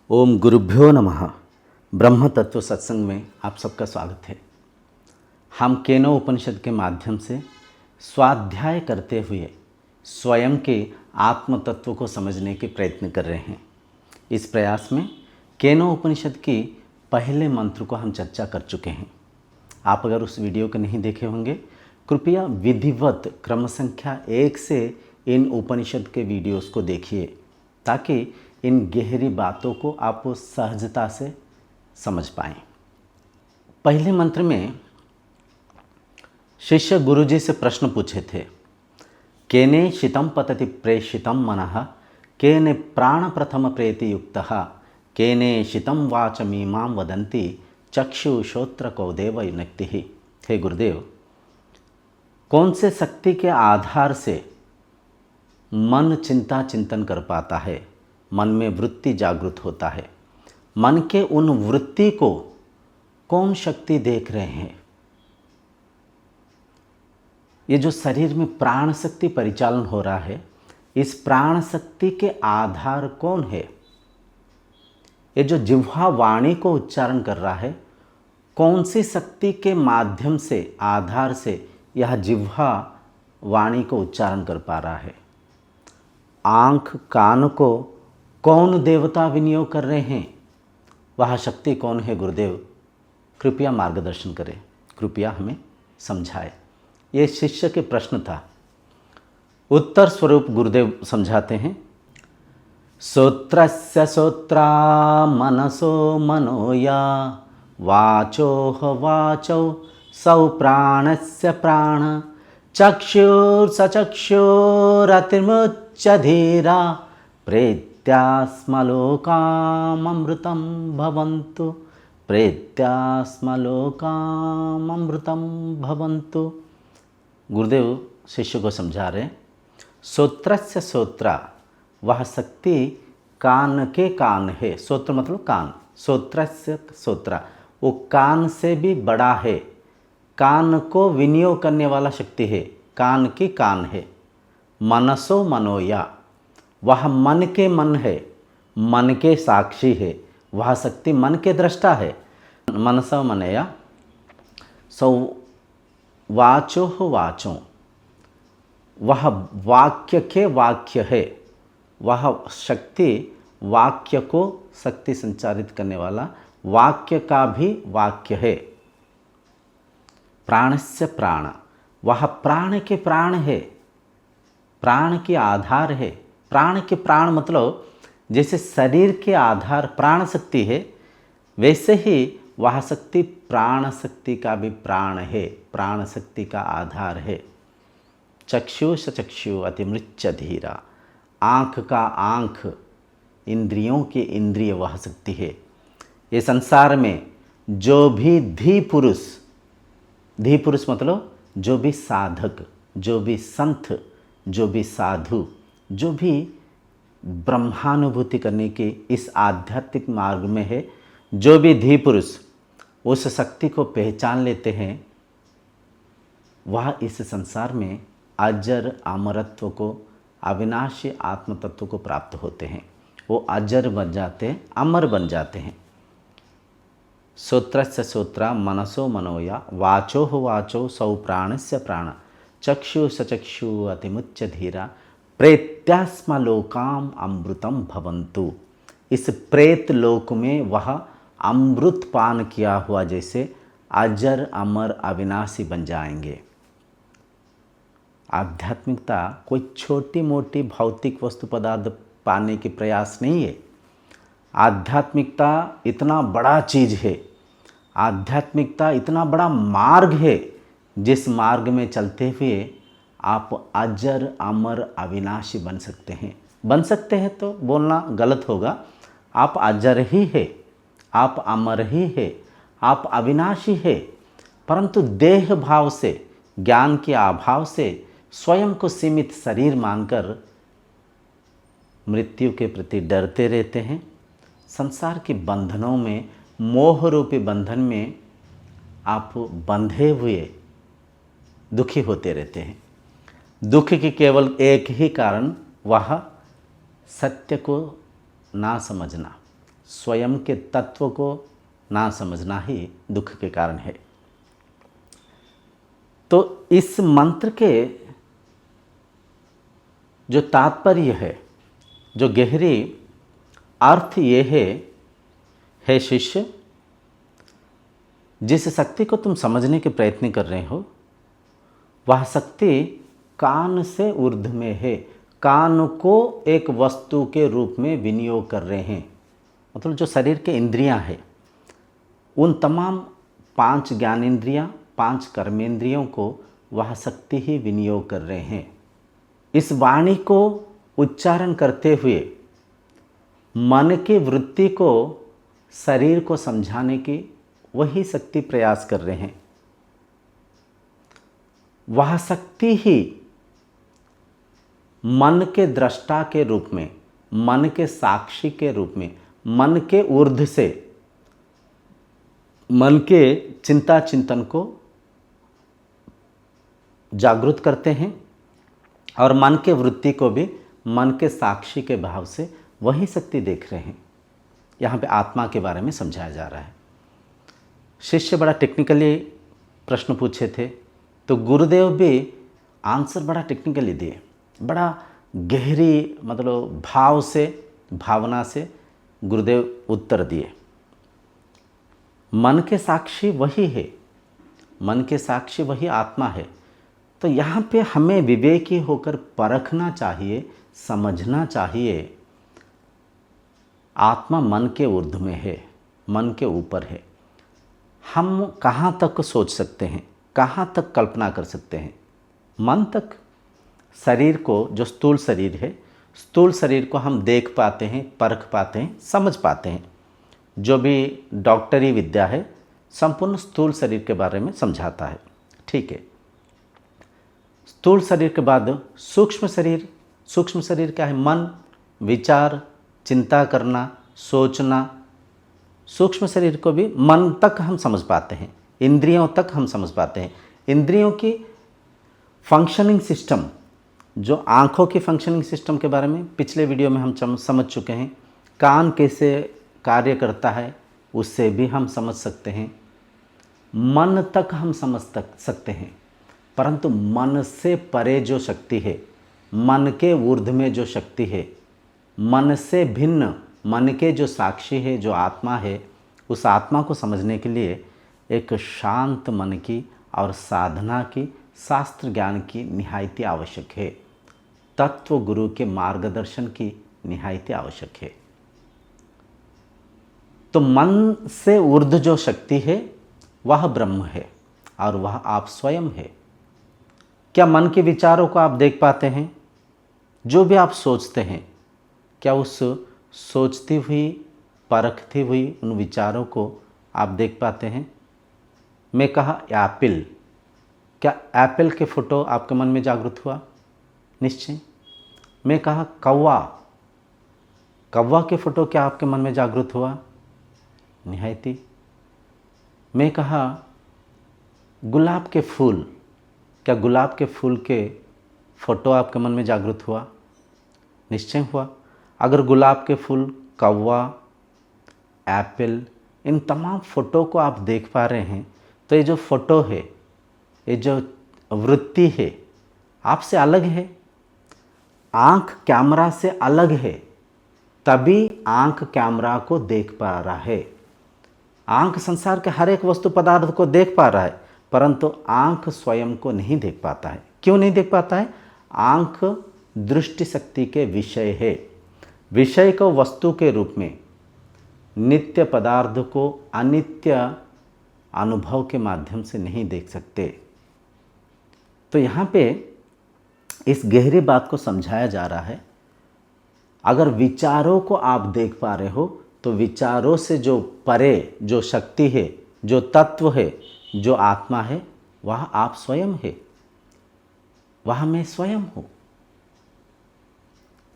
ओम गुरुभ्यो नमः। ब्रह्म तत्व सत्संग में आप सबका स्वागत है। हम केनो उपनिषद के माध्यम से स्वाध्याय करते हुए स्वयं के आत्म तत्व को समझने के प्रयत्न कर रहे हैं। इस प्रयास में केनो उपनिषद की पहले मंत्र को हम चर्चा कर चुके हैं। आप अगर उस वीडियो को नहीं देखे होंगे, कृपया विधिवत क्रम संख्या 1 से इन उपनिषद के वीडियोस को देखिए, ताकि इन गहरी बातों को आप सहजता से समझ पाएं। पहले मंत्र में शिष्य गुरुजी से प्रश्न पूछे थे, केने शितम पतति प्रेषितम मनः, केने प्राण प्रथम प्रेति युक्तः, केने शितम वाचमीमां वदन्ति चक्षु श्रोत्र कौदेव युनक्तिः। हे गुरुदेव, कौन से शक्ति के आधार से मन चिंता चिंतन कर पाता है, मन में वृत्ति जागृत होता है, मन के उन वृत्ति को कौन शक्ति देख रहे हैं? ये जो शरीर में प्राण शक्ति परिचालन हो रहा है, इस प्राण शक्ति के आधार कौन है? ये जो जिह्वा वाणी को उच्चारण कर रहा है, कौन सी शक्ति के माध्यम से, आधार से यह जिह्वा वाणी को उच्चारण कर पा रहा है? आँख कान को कौन देवता विनियोग कर रहे हैं? वह शक्ति कौन है गुरुदेव? कृपया मार्गदर्शन करें, कृपया हमें समझाएं। ये शिष्य के प्रश्न था। उत्तर स्वरूप गुरुदेव समझाते हैं, श्रोत्रस्य श्रोत्रा मनसो मनोया, वाचोह वाचौ सौ प्राणस्य प्राण, चक्षुर्सचक्षुरतिमुच्य धीरा, प्रेत्यास्मलोकामृतं भवन्तु, प्रेत्यास्मलोकामृतं भवन्तु। गुरुदेव शिष्य को समझा रहे, श्रोत्रस्य श्रोत्रा, वह शक्ति कान के कान है। श्रोत्र मतलब कान, श्रोत्रस्य श्रोत्रा, वो कान से भी बड़ा है, कान को विनियोग करने वाला शक्ति है, कान की कान है। मनसो मनोया, वह मन के मन है, मन के साक्षी है, वह शक्ति मन के दृष्टा है। मनसो मनया सौ वाचो वाचों, वह वाक्य के वाक्य है, वह शक्ति वाक्य को शक्ति संचारित करने वाला वाक्य का भी वाक्य है। प्राणस्य प्राण, वह प्राण के प्राण है, प्राण के आधार है। प्राण के प्राण मतलब जैसे शरीर के आधार प्राण शक्ति है, वैसे ही वह शक्ति प्राण शक्ति का भी प्राण है, प्राण शक्ति का आधार है। चक्षु सचक्षु अतिमृच्य धीरा, आँख का आँख, इंद्रियों की इंद्रिय वह शक्ति है। ये संसार में जो भी धी पुरुष मतलब जो भी साधक, जो भी संत, जो भी साधु, जो भी ब्रह्मानुभूति करने के इस आध्यात्मिक मार्ग में है, जो भी धी पुरुष उस शक्ति को पहचान लेते हैं, वह इस संसार में अजर अमरत्व को, अविनाशी आत्म तत्व को प्राप्त होते हैं। वो अजर बन जाते हैं, अमर बन जाते हैं। श्रोत्रस्य श्रोत्रा मनसो मनोया, वाचोह वाचो सौ प्राणस्य प्राण, चक्षु सचक्षु अतिमुच्य धीरा, प्रेत्यास्मलोकाम अमृतम भवन्तु। इस प्रेत लोक में वह अमृत पान किया हुआ जैसे अजर अमर अविनाशी बन जाएंगे। आध्यात्मिकता कोई छोटी मोटी भौतिक वस्तु पदार्थ पाने के प्रयास नहीं है। आध्यात्मिकता इतना बड़ा चीज़ है, आध्यात्मिकता इतना बड़ा मार्ग है, जिस मार्ग में चलते हुए आप अजर अमर अविनाशी बन सकते हैं। बन सकते हैं तो बोलना गलत होगा। आप अजर ही है, आप अमर ही है, आप अविनाशी है, परंतु देह भाव से, ज्ञान के अभाव से स्वयं को सीमित शरीर मानकर मृत्यु के प्रति डरते रहते हैं। संसार के बंधनों में, मोह रूपी बंधन में आप बंधे हुए दुखी होते रहते हैं। दुख की केवल एक ही कारण, वह सत्य को ना समझना, स्वयं के तत्व को ना समझना ही दुख के कारण है। तो इस मंत्र के जो तात्पर्य है, जो गहरी अर्थ ये है, हे शिष्य, जिस शक्ति को तुम समझने के प्रयत्न कर रहे हो वह शक्ति कान से ऊर्ध्व में है। कान को एक वस्तु के रूप में विनियोग कर रहे हैं, मतलब जो शरीर के इंद्रियां हैं उन तमाम 5 ज्ञानेंद्रियां, 5 कर्मेंद्रियों को वह शक्ति ही विनियोग कर रहे हैं। इस वाणी को उच्चारण करते हुए मन की वृत्ति को शरीर को समझाने की वही शक्ति प्रयास कर रहे हैं। वह शक्ति ही मन के दृष्टा के रूप में, मन के साक्षी के रूप में, मन के ऊर्ध्व से मन के चिंता चिंतन को जागृत करते हैं और मन के वृत्ति को भी मन के साक्षी के भाव से वही शक्ति देख रहे हैं। यहाँ पे आत्मा के बारे में समझाया जा रहा है। शिष्य बड़ा टेक्निकली प्रश्न पूछे थे तो गुरुदेव भी आंसर बड़ा टेक्निकली दिए, बड़ा गहरी मतलब भाव से, भावना से गुरुदेव उत्तर दिए। मन के साक्षी वही है, मन के साक्षी वही आत्मा है। तो यहाँ पे हमें विवेकी होकर परखना चाहिए, समझना चाहिए आत्मा मन के ऊर्ध्व में है, मन के ऊपर है। हम कहाँ तक सोच सकते हैं, कहाँ तक कल्पना कर सकते हैं? मन तक। शरीर को, जो स्थूल शरीर है, स्थूल शरीर को हम देख पाते हैं, परख पाते हैं, समझ पाते हैं। जो भी डॉक्टरी विद्या है संपूर्ण स्थूल शरीर के बारे में समझाता है, ठीक है। स्थूल शरीर के बाद सूक्ष्म शरीर। सूक्ष्म शरीर क्या है? मन, विचार, चिंता करना, सोचना। सूक्ष्म शरीर को भी मन तक हम समझ पाते हैं, इंद्रियों तक हम समझ पाते हैं। इंद्रियों की फंक्शनिंग सिस्टम, जो आँखों की फंक्शनिंग सिस्टम के बारे में पिछले वीडियो में हम समझ चुके हैं। कान कैसे कार्य करता है उससे भी हम समझ सकते हैं। मन तक हम समझ सकते हैं, परंतु मन से परे जो शक्ति है, मन के ऊर्ध्व में जो शक्ति है, मन से भिन्न, मन के जो साक्षी है, जो आत्मा है, उस आत्मा को समझने के लिए एक शांत मन की और साधना की, शास्त्र ज्ञान की निहायती आवश्यक है। तत्व गुरु के मार्गदर्शन की निहायती आवश्यक है। तो मन से ऊर्ध्व जो शक्ति है वह ब्रह्म है और वह आप स्वयं है। क्या मन के विचारों को आप देख पाते हैं? जो भी आप सोचते हैं, क्या उस सोचती हुई, परखती हुई उन विचारों को आप देख पाते हैं? मैं कहा एप्पल, क्या एप्पल के फोटो आपके मन में जागृत हुआ? निश्चय। मैं कहा कौवा, कौवा के फोटो क्या आपके मन में जागृत हुआ? निहायती। मैं कहा गुलाब के फूल, क्या गुलाब के फूल के फोटो आपके मन में जागृत हुआ? निश्चय हुआ। अगर गुलाब के फूल, कौवा, एप्पल, इन तमाम फ़ोटो को आप देख पा रहे हैं तो ये जो फ़ोटो है, ये जो वृत्ति है, आपसे अलग है। आँख कैमरा से अलग है, तभी आँख कैमरा को देख पा रहा है। आँख संसार के हर एक वस्तु पदार्थ को देख पा रहा है, परंतु आँख स्वयं को नहीं देख पाता है। क्यों नहीं देख पाता है? आँख दृष्टि शक्ति के विषय है। विषय को वस्तु के रूप में, नित्य पदार्थ को अनित्य अनुभव के माध्यम से नहीं देख सकते। तो यहाँ पे इस गहरी बात को समझाया जा रहा है। अगर विचारों को आप देख पा रहे हो तो विचारों से जो परे जो शक्ति है, जो तत्व है, जो आत्मा है, वह आप स्वयं है, वह मैं स्वयं हूँ।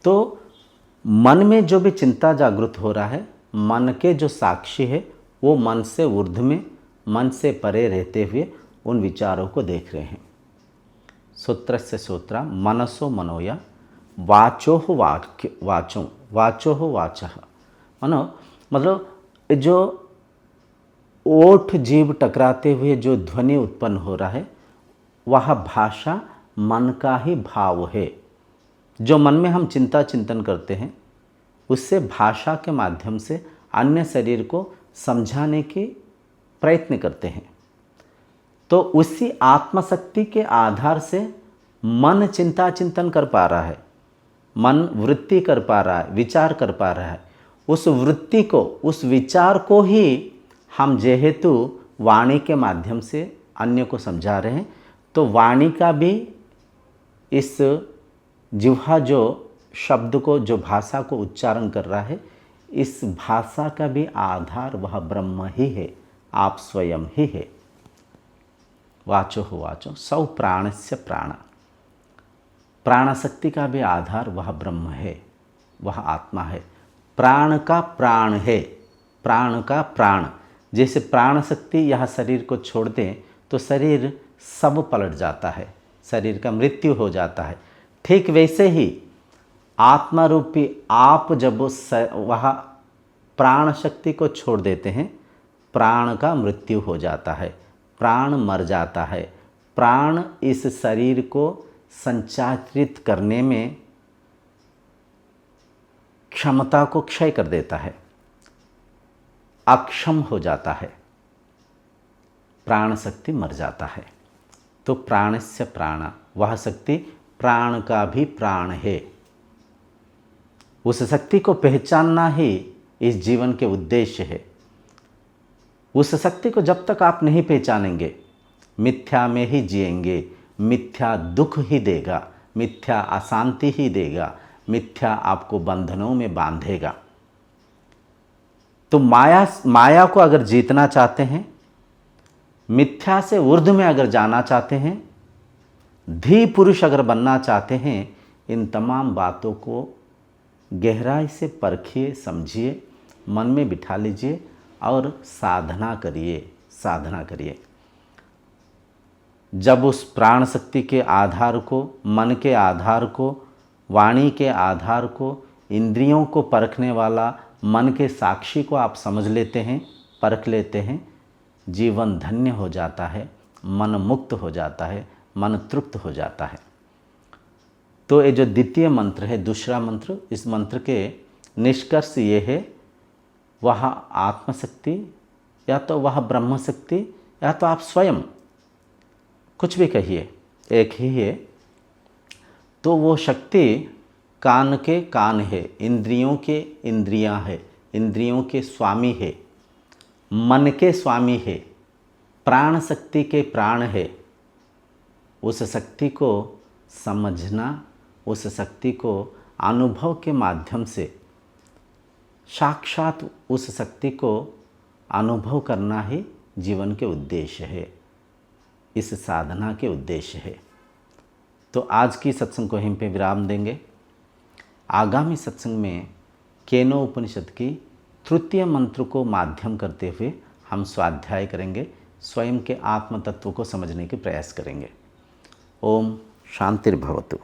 तो मन में जो भी चिंता जागृत हो रहा है, मन के जो साक्षी है वो मन से ऊर्ध्व में, मन से परे रहते हुए उन विचारों को देख रहे हैं। सूत्रस्य सूत्र मनसो मनोया वाचो वाचो वाचो वाचः। मानो मतलब जो ओठ जीभ टकराते हुए जो ध्वनि उत्पन्न हो रहा है वह भाषा मन का ही भाव है। जो मन में हम चिंतन करते हैं उससे भाषा के माध्यम से अन्य शरीर को समझाने के प्रयत्न करते हैं। तो उसी आत्मशक्ति के आधार से मन चिंतन कर पा रहा है, मन वृत्ति कर पा रहा है, विचार कर पा रहा है। उस वृत्ति को, उस विचार को ही हम जेहेतु वाणी के माध्यम से अन्य को समझा रहे हैं, तो वाणी का भी इस जिह्वा जो शब्द को, जो भाषा को उच्चारण कर रहा है, इस भाषा का भी आधार वह ब्रह्म ही है, आप स्वयं ही है। वाचो हो वाचो सौ प्राणस्य प्राण, प्राणशक्ति का भी आधार वह ब्रह्म है, वह आत्मा है। प्राण का प्राण है, प्राण का प्राण। जैसे प्राण शक्ति यह शरीर को छोड़ दें तो शरीर सब पलट जाता है, शरीर का मृत्यु हो जाता है। ठीक वैसे ही आत्मा रूपी आप जब वह प्राण शक्ति को छोड़ देते हैं, प्राण का मृत्यु हो जाता है, प्राण मर जाता है। प्राण इस शरीर को संचारित करने में क्षमता को क्षय कर देता है, अक्षम हो जाता है, प्राण शक्ति मर जाता है। तो प्राणस्य प्राण, वह शक्ति प्राण का भी प्राण है। उस शक्ति को पहचानना ही इस जीवन के उद्देश्य है। उस शक्ति को जब तक आप नहीं पहचानेंगे, मिथ्या में ही जिएंगे, मिथ्या दुख ही देगा, मिथ्या अशांति ही देगा, मिथ्या आपको बंधनों में बांधेगा। तो माया को अगर जीतना चाहते हैं, मिथ्या से ऊर्ध्व में अगर जाना चाहते हैं, धी पुरुष अगर बनना चाहते हैं, इन तमाम बातों को गहराई से परखिए, समझिए, मन में बिठा लीजिए और साधना करिए, साधना करिए। जब उस प्राण शक्ति के आधार को, मन के आधार को, वाणी के आधार को, इंद्रियों को परखने वाला मन के साक्षी को आप समझ लेते हैं, परख लेते हैं, जीवन धन्य हो जाता है, मन मुक्त हो जाता है, मन तृप्त हो जाता है। तो ये जो द्वितीय मंत्र है, दूसरा मंत्र, इस मंत्र के निष्कर्ष ये है, वह आत्मशक्ति या तो वह ब्रह्म शक्ति या तो आप स्वयं, कुछ भी कहिए, एक ही है। तो वो शक्ति कान के कान है, इंद्रियों के इंद्रियां है, इंद्रियों के स्वामी है, मन के स्वामी है, प्राण शक्ति के प्राण है। उस शक्ति को समझना, उस शक्ति को अनुभव के माध्यम से साक्षात उस शक्ति को अनुभव करना ही जीवन के उद्देश्य है, इस साधना के उद्देश्य है। तो आज की सत्संग को यहीं पे विराम देंगे। आगामी सत्संग में केनो उपनिषद की तृतीय मंत्र को माध्यम करते हुए हम स्वाध्याय करेंगे, स्वयं के आत्म तत्व को समझने के प्रयास करेंगे। ओम शांतिर्भवतु।